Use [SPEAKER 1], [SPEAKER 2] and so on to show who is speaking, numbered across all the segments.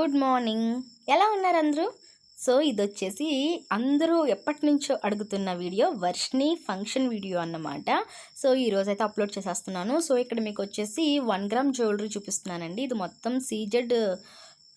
[SPEAKER 1] Good morning. ఎలా ఉన్నారు అందరూ? సో ఇదొచ్చేసి అందరూ ఎప్పటినుంచో అడుగుతున్న వీడియో వర్షిని ఫంక్షన్ వీడియో అన్నమాట. సో ఈరోజైతే అప్లోడ్ చేసేస్తున్నాను. సో ఇక్కడ మీకు వచ్చేసి 1 గ్రామ్ జ్యువెలరీ చూపిస్తున్నానండి. ఇది మొత్తం సీజెడ్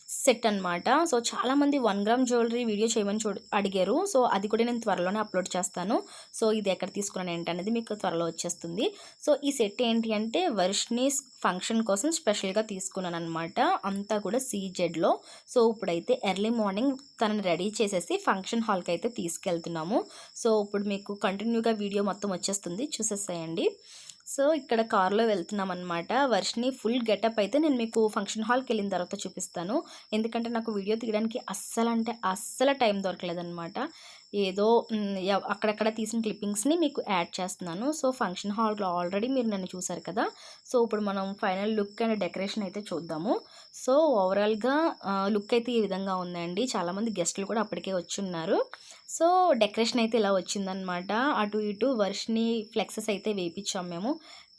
[SPEAKER 1] సెట్ అనమాట. సో చాలామంది 1 గ్రామ్ జ్యువెలరీ వీడియో చేయమని అడిగారు. సో అది కూడా నేను త్వరలోనే అప్లోడ్ చేస్తాను. సో ఇది ఎక్కడ తీసుకున్నాను ఏంటనేది మీకు త్వరలో వచ్చేస్తుంది. సో ఈ సెట్ ఏంటి అంటే వర్షిని ఫంక్షన్ కోసం స్పెషల్గా తీసుకున్నాను అనమాట. అంతా కూడా సీజెడ్లో. సో ఇప్పుడైతే ఎర్లీ మార్నింగ్ తనని రెడీ చేసేసి ఫంక్షన్ హాల్కి అయితే తీసుకెళ్తున్నాము. సో ఇప్పుడు మీకు కంటిన్యూగా వీడియో మొత్తం వచ్చేస్తుంది, చూసేసేయండి. సో ఇక్కడ కార్లో వెళ్తున్నాం అనమాట. వర్షిని ఫుల్ గెటప్ అయితే నేను మీకు ఫంక్షన్ హాల్కి వెళ్ళిన తర్వాత చూపిస్తాను. ఎందుకంటే నాకు వీడియో తీయడానికి అస్సలు టైం దొరకలేదన్నమాట. ఏదో అక్కడక్కడ తీసిన క్లిప్పింగ్స్ని మీకు యాడ్ చేస్తున్నాను. సో ఫంక్షన్ హాల్లో ఆల్రెడీ మీరు నన్ను చూసారు కదా. సో ఇప్పుడు మనం ఫైనల్ లుక్ అండ్ డెకరేషన్ అయితే చూద్దాము. సో ఓవరాల్గా లుక్ అయితే ఈ విధంగా ఉందండి. చాలామంది గెస్టులు కూడా అప్పటికే వచ్చి ఉన్నారు. సో డెకరేషన్ అయితే ఇలా వచ్చిందనమాట. అటు ఇటు వర్షిని ఫ్లెక్సెస్ అయితే వేయించాం మేము.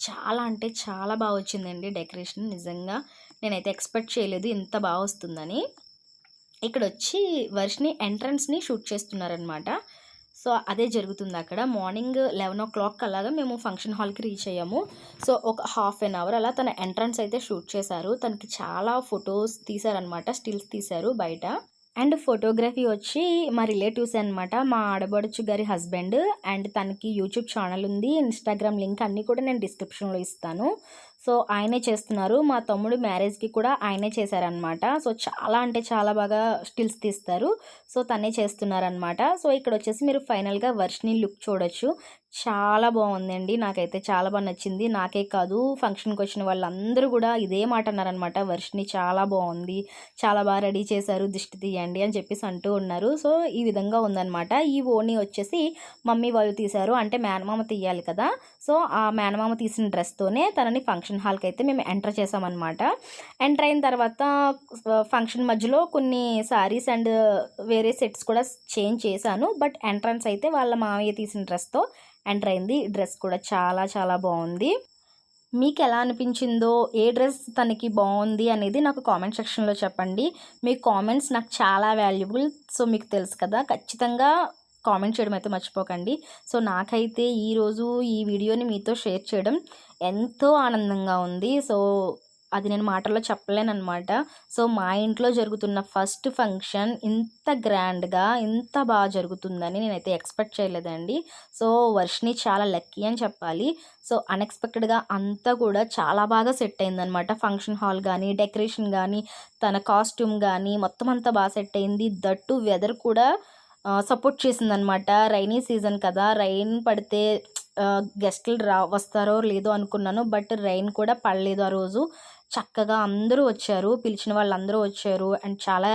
[SPEAKER 1] చాలా అంటే చాలా బాగా వచ్చిందండి డెకరేషన్. నిజంగా నేనైతే ఎక్స్పెక్ట్ చేయలేదు ఇంత బాగా వస్తుందని. ఇక్కడ వచ్చి వర్షిని ఎంట్రన్స్ని షూట్ చేస్తున్నారనమాట. సో అదే జరుగుతుంది అక్కడ. మార్నింగ్ 11 o'clock అలాగా మేము ఫంక్షన్ హాల్కి రీచ్ అయ్యాము. సో ఒక ½ an hour అలా తన ఎంట్రన్స్ అయితే షూట్ చేశారు. తనకి చాలా ఫొటోస్ తీశారనమాట, స్టిల్స్ తీశారు బయట. అండ్ ఫోటోగ్రఫీ వచ్చి మా రిలేటివ్స్ అనమాట, మా ఆడబడుచు గారి హస్బెండ్. అండ్ తనకి యూట్యూబ్ ఛానల్ ఉంది, ఇన్స్టాగ్రామ్ లింక్ అన్నీ కూడా నేను డిస్క్రిప్షన్లో ఇస్తాను. సో ఆయనే చేస్తున్నారు. మా తమ్ముడు మ్యారేజ్కి కూడా ఆయనే చేశారనమాట. సో చాలా అంటే చాలా బాగా స్టిల్స్ తీస్తారు. సో తనే చేస్తున్నారనమాట. సో ఇక్కడ వచ్చేసి మీరు ఫైనల్గా వర్షిని లుక్ చూడొచ్చు. చాలా బాగుందండి. నాకైతే చాలా బాగా నచ్చింది. నాకే కాదు, ఫంక్షన్కి వచ్చిన వాళ్ళందరూ కూడా ఇదే మాట అన్నారనమాట. వర్షిని చాలా బాగుంది, చాలా బాగా రెడీ చేశారు, దిష్టి తీయండి అని చెప్పేసి అంటూ ఉన్నారు. సో ఈ విధంగా ఉందన్నమాట. ఈ ఓణి వచ్చేసి మమ్మీ వాళ్ళు తీశారు, అంటే మేనమామ తీయాలి కదా. సో ఆ మేనమామ తీసిన డ్రెస్తోనే తనని ఫంక్షన్ హాల్కి అయితే మేము ఎంటర్ చేసామన్నమాట. ఎంటర్ అయిన తర్వాత ఫంక్షన్ మధ్యలో కొన్ని శారీస్ అండ్ వేరే సెట్స్ కూడా చేంజ్ చేశాను. బట్ ఎంట్రన్స్ అయితే వాళ్ళ మామయ్య తీసిన డ్రెస్తో ఎంటర్ అయింది. డ్రెస్ కూడా చాలా చాలా బాగుంది. మీకు ఎలా అనిపించిందో, ఏ డ్రెస్ తనకి బాగుంది అనేది నాకు కామెంట్ సెక్షన్లో చెప్పండి. మీ కామెంట్స్ నాకు చాలా వాల్యుబుల్. సో మీకు తెలుసు కదా, ఖచ్చితంగా కామెంట్ చేయడం అయితే మర్చిపోకండి. సో నాకైతే ఈరోజు ఈ వీడియోని మీతో షేర్ చేయడం ఎంతో ఆనందంగా ఉంది. సో అది నేను మాటల్లో చెప్పలేనమాట. సో మా ఇంట్లో జరుగుతున్న ఫస్ట్ ఫంక్షన్ ఇంత గ్రాండ్గా ఇంత బాగా జరుగుతుందని నేనైతే ఎక్స్పెక్ట్ చేయలేదండి. సో వర్షిని చాలా లక్కీ అని చెప్పాలి. సో అన్ఎక్స్పెక్టెడ్గా అంతా కూడా చాలా బాగా సెట్ అయిందనమాట. ఫంక్షన్ హాల్ కానీ, డెకరేషన్ కానీ, తన కాస్ట్యూమ్ కానీ మొత్తం అంతా బాగా సెట్ అయింది. దట్టు వెదర్ కూడా సపోర్ట్ చేసిందనమాట. రైనీ సీజన్ కదా, రైన్ పడితే గెస్టులు వస్తారో లేదో అనుకున్నాను. బట్ రైన్ కూడా పడలేదు ఆ రోజు. చక్కగా అందరూ వచ్చారు, పిలిచిన వాళ్ళందరూ వచ్చారు. అండ్ చాలా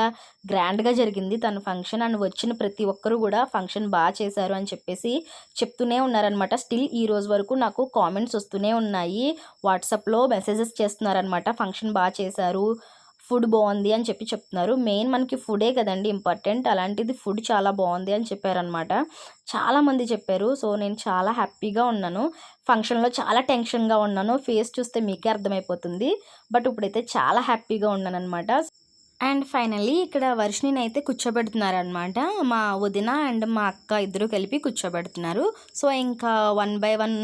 [SPEAKER 1] గ్రాండ్గా జరిగింది తన ఫంక్షన్. అండ్ వచ్చిన ప్రతి ఒక్కరు కూడా ఫంక్షన్ బాగా చేశారు అని చెప్పేసి చెప్తూనే ఉన్నారనమాట. స్టిల్ ఈ రోజు వరకు నాకు కామెంట్స్ వస్తూనే ఉన్నాయి. వాట్సాప్లో మెసేజెస్ చేస్తున్నారనమాట, ఫంక్షన్ బాగా చేశారు, ఫుడ్ బాగుంది అని చెప్తున్నారు. మెయిన్ మనకి ఫుడే కదండి ఇంపార్టెంట్. అలాంటిది ఫుడ్ చాలా బాగుంది అని చెప్పారనమాట. చాలామంది చెప్పారు. సో నేను చాలా హ్యాపీగా ఉన్నాను. ఫంక్షన్లో చాలా టెన్షన్గా ఉన్నాను. ఫేస్ చూస్తే మీకే అర్థమైపోతుంది. బట్ ఇప్పుడైతే చాలా హ్యాపీగా ఉన్నాను అనమాట. అండ్ ఫైనల్లీ ఇక్కడ వర్షిని అయితే కూర్చోబెడుతున్నారనమాట. మా వదిన అండ్ మా అక్క ఇద్దరు కలిపి కూర్చోబెడుతున్నారు. సో ఇంకా 1 by 1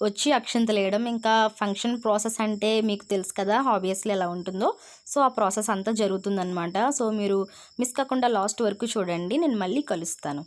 [SPEAKER 1] వచ్చి అక్షింతలు వేయడం. ఇంకా ఫంక్షన్ ప్రాసెస్ అంటే మీకు తెలుసు కదా, ఆబ్వియస్లీ ఎలా ఉంటుందో. సో ఆ ప్రాసెస్ అంతా జరుగుతుందన్నమాట. సో మీరు మిస్ కాకుండా లాస్ట్ వరకు చూడండి. నేను మళ్ళీ కలుస్తాను.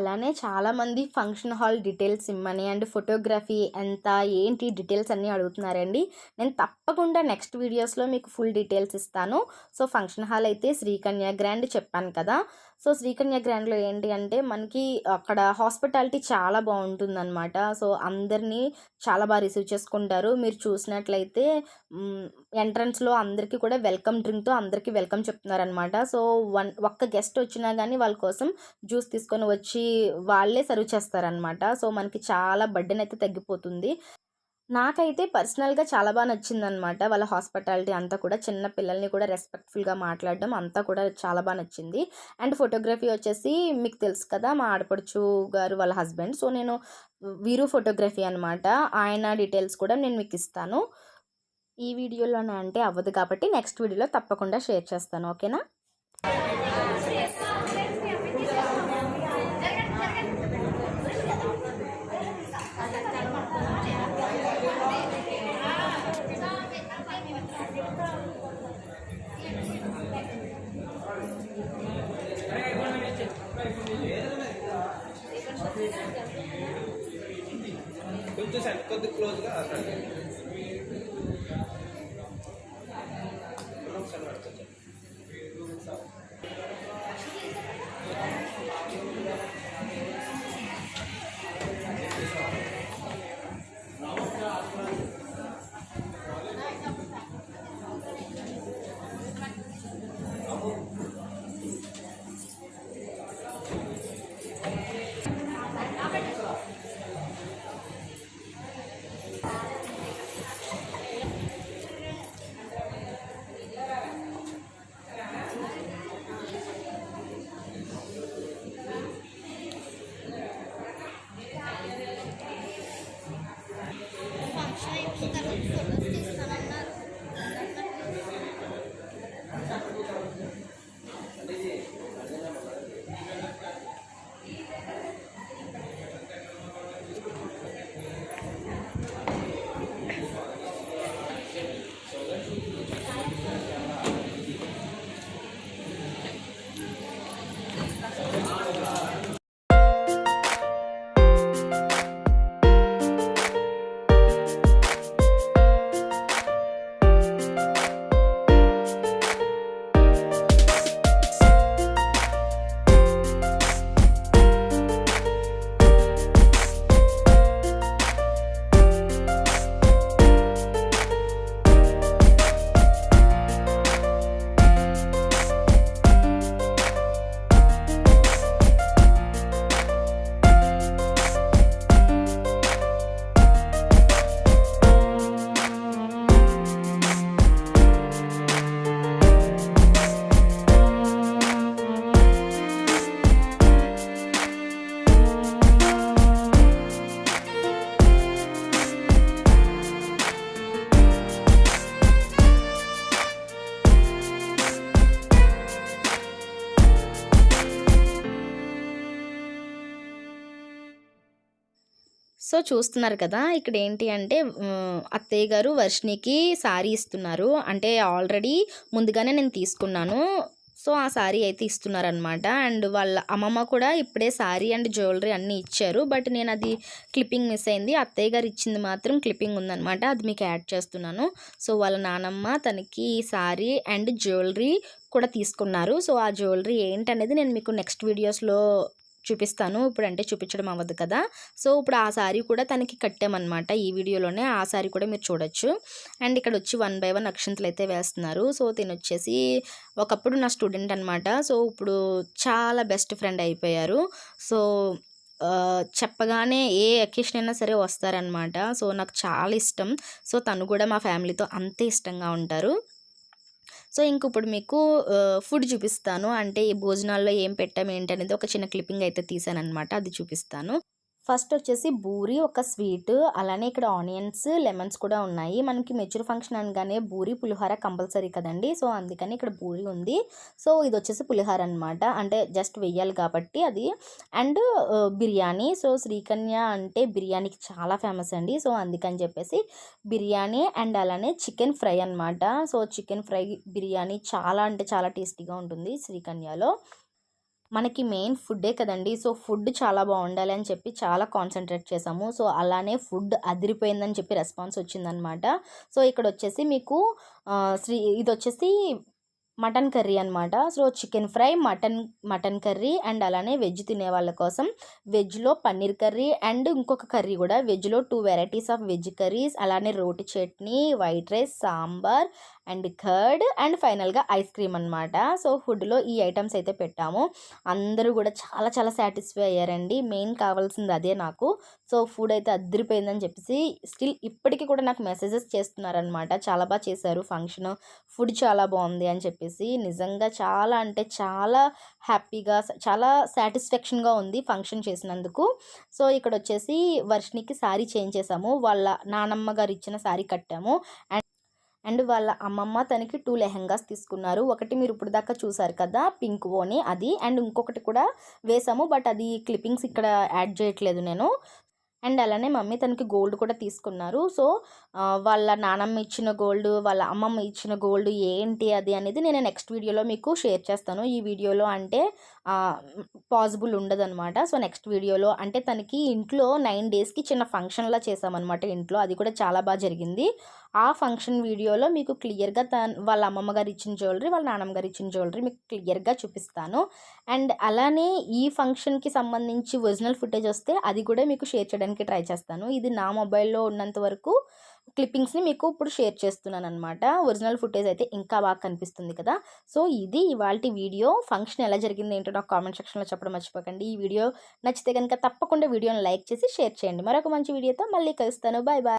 [SPEAKER 1] అలానే చాలామంది ఫంక్షన్ హాల్ డీటెయిల్స్ ఇమ్మని అండ్ ఫోటోగ్రఫీ ఎంత ఏంటి డీటెయిల్స్ అన్నీ అడుగుతున్నారండి. నేను తప్పకుండా నెక్స్ట్ వీడియోస్లో మీకు ఫుల్ డీటెయిల్స్ ఇస్తాను. సో ఫంక్షన్ హాల్ అయితే శ్రీకన్య గ్రాండ్ చెప్పాను కదా. సో శ్రీకన్య గ్రాండ్లో ఏంటి అంటే మనకి అక్కడ హాస్పిటాలిటీ చాలా బాగుంటుందన్నమాట. సో అందరినీ చాలా బాగా రిసీవ్ చేసుకుంటారు. మీరు చూసినట్లయితే ఎంట్రన్స్లో అందరికీ కూడా వెల్కమ్ డ్రింక్తో అందరికీ వెల్కమ్ చెప్తున్నారనమాట. సో ఒక్క గెస్ట్ వచ్చినా కానీ వాళ్ళ కోసం జ్యూస్ తీసుకొని వచ్చి వాళ్ళే సర్వ్ చేస్తారనమాట. సో మనకి చాలా బర్డెన్ అయితే తగ్గిపోతుంది. నాకైతే పర్సనల్‌గా చాలా బాగా నచ్చిందనమాట. వాళ్ళ హాస్పిటాలిటీ అంతా కూడా చిన్న పిల్లల్ని కూడా రెస్పెక్ట్‌ఫుల్‌గా మాట్లాడడం అంతా కూడా చాలా బాగా నచ్చింది. అండ్ ఫోటోగ్రఫీ వచ్చేసి మీకు తెలుసు కదా మా ఆడపడుచు గారు వాళ్ళ హస్బెండ్. సో నేను వీరు ఫోటోగ్రఫీ అనమాట. ఆయన డీటెయిల్స్ కూడా నేను మీకు ఇస్తాను. ఈ వీడియోలోనే అంటే అవ్వదు కాబట్టి నెక్స్ట్ వీడియోలో తప్పకుండా షేర్ చేస్తాను. ఓకేనా?
[SPEAKER 2] కొంచెం సెట్ కొద్ది క్లోజ్గా
[SPEAKER 1] సో చూస్తున్నారు కదా ఇక్కడ ఏంటి అంటే అత్తయ్య గారు వర్షినికి శారీ ఇస్తున్నారు. అంటే ఆల్రెడీ ముందుగానే నేను తీసుకున్నాను. సో ఆ శారీ అయితే ఇస్తున్నారనమాట. అండ్ వాళ్ళ అమ్మమ్మ కూడా ఇప్పుడే శారీ అండ్ జ్యువెలరీ అన్నీ ఇచ్చారు. బట్ నేను అది క్లిప్పింగ్ మిస్ అయింది. అత్తయ్య గారు ఇచ్చింది మాత్రం క్లిప్పింగ్ ఉందనమాట. అది మీకు యాడ్ చేస్తున్నాను. సో వాళ్ళ నానమ్మ తనకి శారీ అండ్ జ్యువెలరీ కూడా తీసుకున్నారు. సో ఆ జ్యువెలరీ ఏంటనేది నేను మీకు నెక్స్ట్ వీడియోస్లో చూపిస్తాను. ఇప్పుడు అంటే చూపించడం అవ్వదు కదా. సో ఇప్పుడు ఆ శారీ కూడా తనకి కట్టామన్నమాట. ఈ వీడియోలోనే ఆ శారీ కూడా మీరు చూడొచ్చు. అండ్ ఇక్కడ వచ్చి 1 by 1 అక్షంతలు అయితే వేస్తున్నారు. సో తిను వచ్చేసి ఒకప్పుడు నా స్టూడెంట్ అనమాట. సో ఇప్పుడు చాలా బెస్ట్ ఫ్రెండ్ అయిపోయారు. సో చెప్పగానే ఏ అకేషన్ అయినా సరే వస్తారనమాట. సో నాకు చాలా ఇష్టం. సో తను కూడా మా ఫ్యామిలీతో అంతే ఇష్టంగా ఉంటారు. సో ఇంక ఇప్పుడు మీకు ఫుడ్ చూపిస్తాను. అంటే ఈ భోజనాల్లో ఏం పెట్టాము ఏంటనేది ఒక చిన్న క్లిప్పింగ్ అయితే తీసాననమాట. అది చూపిస్తాను. ఫస్ట్ వచ్చేసి బూరి ఒక స్వీట్, అలానే ఇక్కడ ఆనియన్స్ లెమన్స్ కూడా ఉన్నాయి. మనకి మెచ్యూర్ ఫంక్షన్ అనగానే బూరి పులిహోర కంపల్సరీ కదండి. సో అందుకని ఇక్కడ బూరి ఉంది. సో ఇది వచ్చేసి పులిహోర అనమాట. అంటే జస్ట్ వెయ్యాలి కాబట్టి అది. అండ్ బిర్యానీ. సో శ్రీకన్య అంటే బిర్యానీకి చాలా ఫేమస్ అండి. సో అందుకని చెప్పేసి బిర్యానీ అండ్ అలానే చికెన్ ఫ్రై అనమాట. సో చికెన్ ఫ్రై బిర్యానీ చాలా అంటే చాలా టేస్టీగా ఉంటుంది శ్రీకన్యలో. మనకి మెయిన్ ఫుడ్డే కదండీ. సో, ఫుడ్ చాలా బావుండాలి అని చెప్పి చాలా కాన్సంట్రేట్ చేశాము. సో, అలానే ఫుడ్ అదిరిపోయిందని చెప్పి రెస్పాన్స్ వచ్చిందనమాట. సో, ఇక్కడొచ్చేసి మీకు ఇదొచ్చేసి మటన్ కర్రీ అనమాట. So, chicken fry, mutton curry and అలానే వెజ్ తినే వాళ్ళ కోసం వెజ్‌లో పన్నీర్ కర్రీ అండ్ ఇంకొక కర్రీ గూడా వెజ్‌లో 2 వెరైటీస్ ఆఫ్ వెజ్ కర్రీస్, అలానే రోటి chutney, white rice, sambar and curd and ఫైనల్‌గా ఐస్ క్రీమ్ అనమాట. సో, ఫుడ్‌లో ఈ ఐటెమ్స్ అయితే పెట్టాము. అందరూ గూడా చాలా చాలా సాటిస్ఫై అయ్యారండి. మెయిన్ కావాల్సింది అదే నాకు. సో, ఫుడ్ అయితే అద్దిరిపోయిందని చెప్పేసి స్టిల్ ఇప్పటికి కూడా నాకు మెసేజెస్ చేస్తున్నారనమాట. చాలా చేశారు ఫంక్షను. ఫుడ్ చాలా బావుంది అని చెప్పేసి. నిజంగా చాలా అంటే చాలా హ్యాపీగా చాలా సాటిస్ఫాక్షన్‌గా ఉంది ఫంక్షన్ చేసినందుకు. సో, ఇక్కడొచ్చేసి వర్షినికి శారీ చేంజ్ చేశాము. వాళ్ళ నానమ్మ గారు ఇచ్చిన శారీ కట్టాము. అండ్ వాళ్ళ అమ్మమ్మ తనకి 2 లెహెంగాస్ తీసుకున్నారు. ఒకటి మీరు ఇప్పుడు దాకా చూసారు కదా! పింక్ ఓని అది. అండ్ ఇంకొకటి కూడా వేశాము. బట్ అది క్లిప్పింగ్స్ ఇక్కడ యాడ్ చేయట్లేదు నేను. అండ్ అలానే మమ్మీ తనకి గోల్డ్ కూడా తీసుకున్నారు. సో, వాళ్ళ నానమ్మ ఇచ్చిన గోల్డ్, వాళ్ళ అమ్మమ్మ ఇచ్చిన గోల్డ్ ఏంటి అది అనేది నేను నెక్స్ట్ వీడియోలో మీకు షేర్ చేస్తాను. ఈ వీడియోలో అంటే పాసిబుల్ ఉండదనమాట. సో, నెక్స్ట్ వీడియోలో అంటే తనకి ఇంట్లో 9 డేస్‌కి చిన్న ఫంక్షన్‌లా చేశామనమాట ఇంట్లో. అది కూడా చాలా జరిగింది. ఆ ఫంక్షన్ వీడియోలో మీకు క్లియర్‌గా వాళ్ళ అమ్మమ్మ గారు ఇచ్చిన జ్యువెలరీ, వాళ్ళ నాన్నమ్మ గారు ఇచ్చిన జ్యువెలరీ మీకు క్లియర్‌గా చూపిస్తాను. అండ్ అలానే ఈ ఫంక్షన్‌కి సంబంధించి ఒరిజినల్ ఫుటేజ్ వస్తే అది కూడా మీకు షేర్ చేయడానికి ట్రై చేస్తాను. ఇది నా మొబైల్‌లో ఉన్నంత వరకు క్లిప్పింగ్స్‌ని మీకు ఇప్పుడు షేర్ చేస్తున్నాననమాట. ఒరిజినల్ ఫుటేజ్ అయితే ఇంకా బాగా కనిపిస్తుంది కదా! సో, ఇది ఇవాల్టి వీడియో. ఫంక్షన్ ఎలా జరిగింది ఏంటో నాకు కామెంట్ సెక్షన్‌లో చెప్పడం మర్చిపోకండి. ఈ వీడియో నచ్చితే గనుక తప్పకుండా వీడియోని లైక్ చేసి షేర్ చేయండి. మరొక మంచి వీడియోతో మళ్ళీ కలుస్తాను. Bye bye.